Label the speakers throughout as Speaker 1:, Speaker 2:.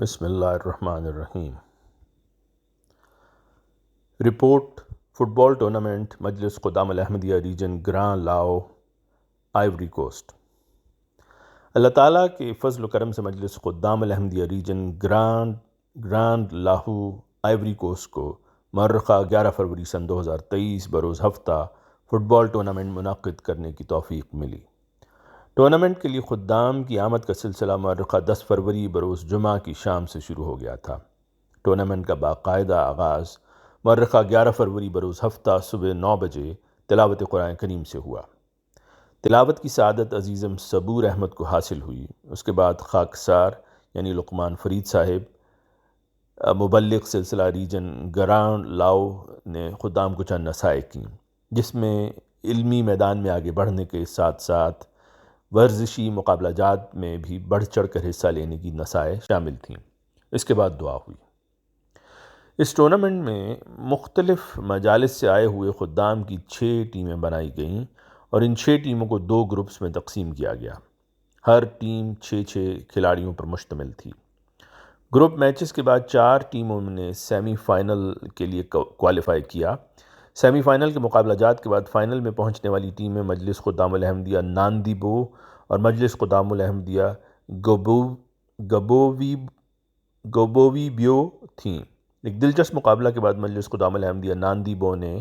Speaker 1: بسم اللہ الرحمن الرحیم۔ رپورٹ: فٹ بال ٹورنامنٹ مجلس خدام الاحمدیہ ریجن گراں لاؤ، آئیوری کوسٹ۔ اللہ تعالیٰ کے فضل و کرم سے مجلس خدام الاحمدیہ ریجن گراں لاہو، آئیوری کوسٹ کو مؤرخہ 11 فروری سن 2023 بروز ہفتہ فٹ بال ٹورنامنٹ منعقد کرنے کی توفیق ملی۔ ٹورنامنٹ کے لیے خدام کی آمد کا سلسلہ مؤرخہ 10 فروری بروز جمعہ کی شام سے شروع ہو گیا تھا۔ ٹورنامنٹ کا باقاعدہ آغاز مؤرخہ 11 فروری بروز ہفتہ صبح 9 بجے تلاوت قرآن کریم سے ہوا۔ تلاوت کی سعادت عزیزم صبور احمد کو حاصل ہوئی۔ اس کے بعد خاکسار یعنی لقمان فرید صاحب مبلغ سلسلہ ریجن گراں لاؤ نے خدام کو چند نصائح کیں، جس میں علمی میدان میں آگے بڑھنے کے ساتھ ساتھ ورزشی مقابلہ جات میں بھی بڑھ چڑھ کر حصہ لینے کی نصائح شامل تھیں۔ اس کے بعد دعا ہوئی۔ اس ٹورنامنٹ میں مختلف مجالس سے آئے ہوئے خدام کی 6 ٹیمیں بنائی گئیں اور ان 6 ٹیموں کو 2 گروپس میں تقسیم کیا گیا۔ ہر ٹیم 6 کھلاڑیوں پر مشتمل تھی۔ گروپ میچز کے بعد 4 ٹیموں نے سیمی فائنل کے لیے کوالیفائی کیا۔ سیمی فائنل کے مقابلہ جات کے بعد فائنل میں پہنچنے والی ٹیمیں مجلس خدام الاحمدیہ ناندیبو اور مجلس خدام الاحمدیہ گبوویبیو تھیں۔ ایک دلچسپ مقابلہ کے بعد مجلس خدام الاحمدیہ ناندیبو نے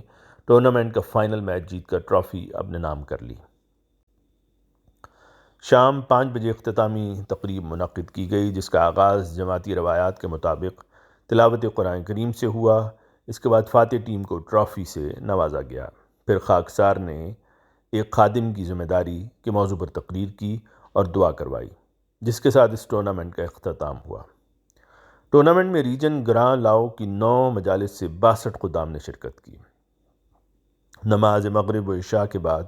Speaker 1: ٹورنامنٹ کا فائنل میچ جیت کر ٹرافی اپنے نام کر لی۔ شام 5 بجے اختتامی تقریب منعقد کی گئی، جس کا آغاز جماعتی روایات کے مطابق تلاوت قرآن کریم سے ہوا۔ اس کے بعد فاتح ٹیم کو ٹرافی سے نوازا گیا۔ پھر خاکسار نے ایک خادم کی ذمہ داری کے موضوع پر تقریر کی اور دعا کروائی، جس کے ساتھ اس ٹورنامنٹ کا اختتام ہوا۔ ٹورنامنٹ میں ریجن گراں لاؤ کی 9 مجالس سے 62 خدام نے شرکت کی۔ نماز مغرب و عشاء کے بعد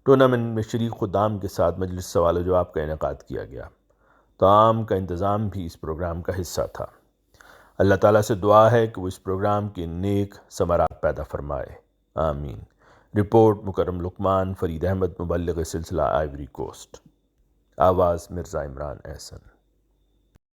Speaker 1: ٹورنامنٹ میں شریک خدام کے ساتھ مجلس سوال و جواب کا انعقاد کیا گیا۔ طعام کا انتظام بھی اس پروگرام کا حصہ تھا۔ اللہ تعالیٰ سے دعا ہے کہ وہ اس پروگرام کے نیک ثمرات پیدا فرمائے، آمین۔ رپورٹ: مکرم لقمان فرید احمد، مبلغ سلسلہ آئیوری کوسٹ۔ آواز: مرزا عمران احسن۔